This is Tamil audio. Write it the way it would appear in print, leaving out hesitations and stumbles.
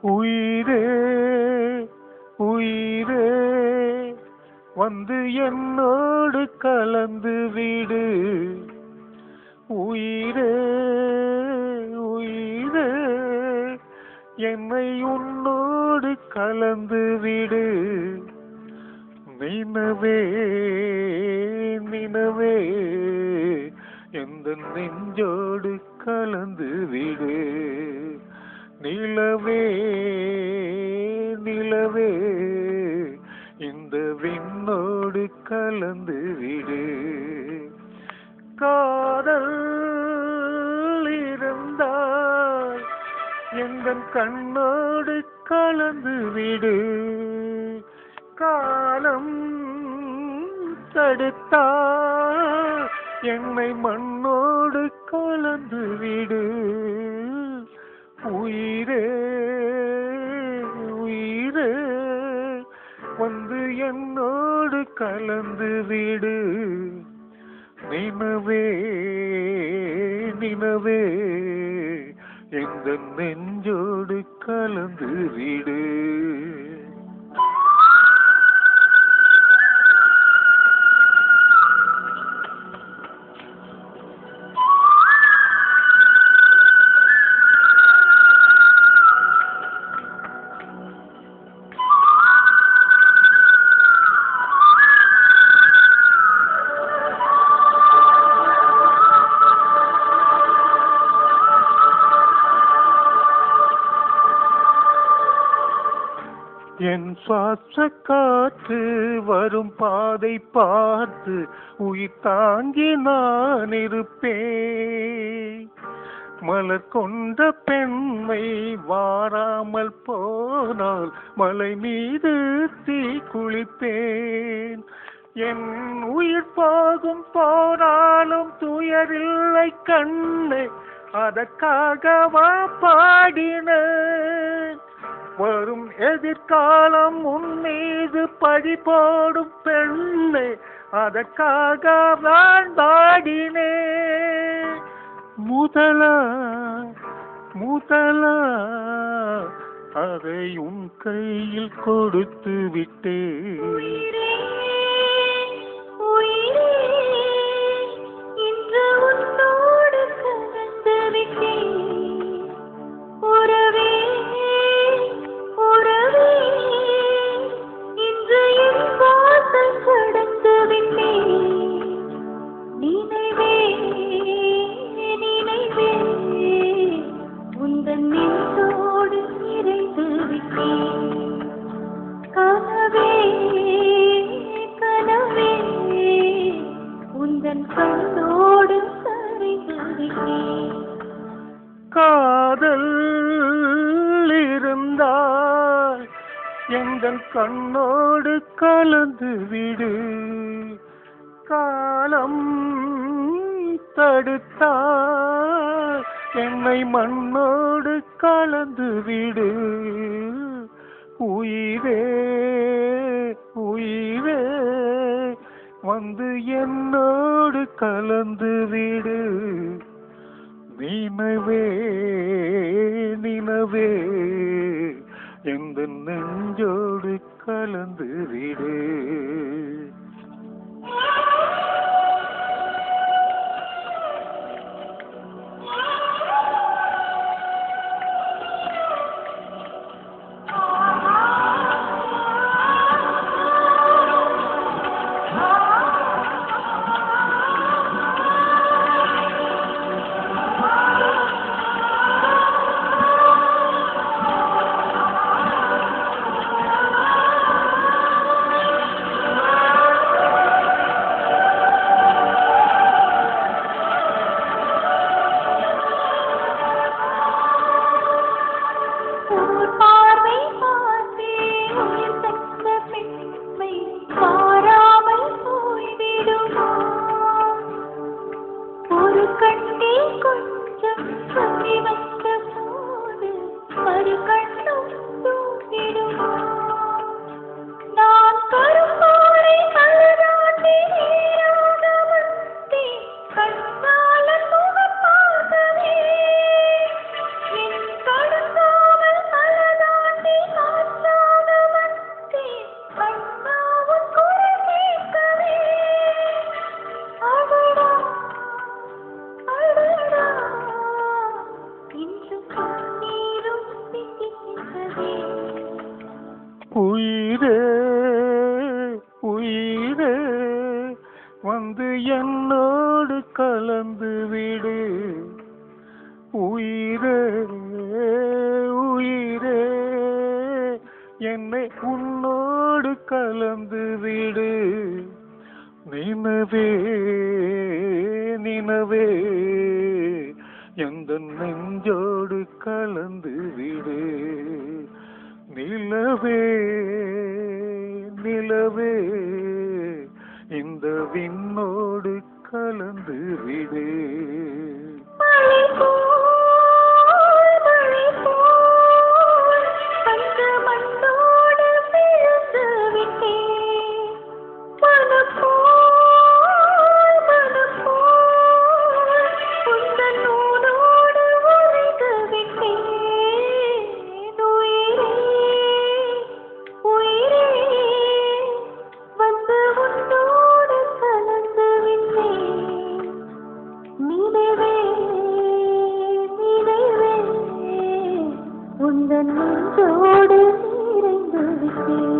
உயிரே உயிரே வந்து என்னோடு கலந்து விடு. உயிரே உயிரே என்னை உன்னோடு கலந்து விடு. நினவே நினவே எந்த நெஞ்சோடு கலந்து விடு. நிலவே நிலவே இந்த விண்ணோடு கலந்து விடு. காதல் இருந்தால் எங்கள் கண்ணோடு கலந்து விடு. காலம் தடுத்தால் என்னை மண்ணோடு கலந்து விடு. உயிரே உயிரே வந்து என்னோடு கலந்து விடு. நினவே நினவே எந்த நெஞ்சோடு கலந்து விடு. என் சுவாச காற்று வரும் பாதை பார்த்து உயிர் தாங்கி நான் இருப்பேன். மலர் கொண்ட பெண்மை வாராமல் போனால் மலை மீது தீ குளிப்பேன். என் உயிர் போகும் போனாலும் துயரில்லை கண்ணே, அதற்காகவா பாடினேன். வரும் எதிர்காலம் உன் மீது பழி போடும் பெண்ணே, அதற்காக நான் பாடினேன். முதலா முதலா அதை உன் கையில் கொடுத்து விட்டேன். காதல் இருந்தால் எங்கள் கண்ணோடு கலந்து விடு. காலம் தடுத்தால் என்னை மண்ணோடு கலந்து விடு. உயிரே உயிரே வந்து என்னோடு கலந்து விடு. நினவே நினவே எந்த நெஞ்சோடு கலந்து விடு. உயிரே உயிரே என்னை உன்னோடு கலந்து விடு. நினவே நினவே எந்த நெஞ்சோடு கலந்து விடு. நிலவே நிலவே இந்த விண்ணோடு கலந்து விடு. உந்தன் நெஞ்சோடு நிறைந்து விட்டேன்.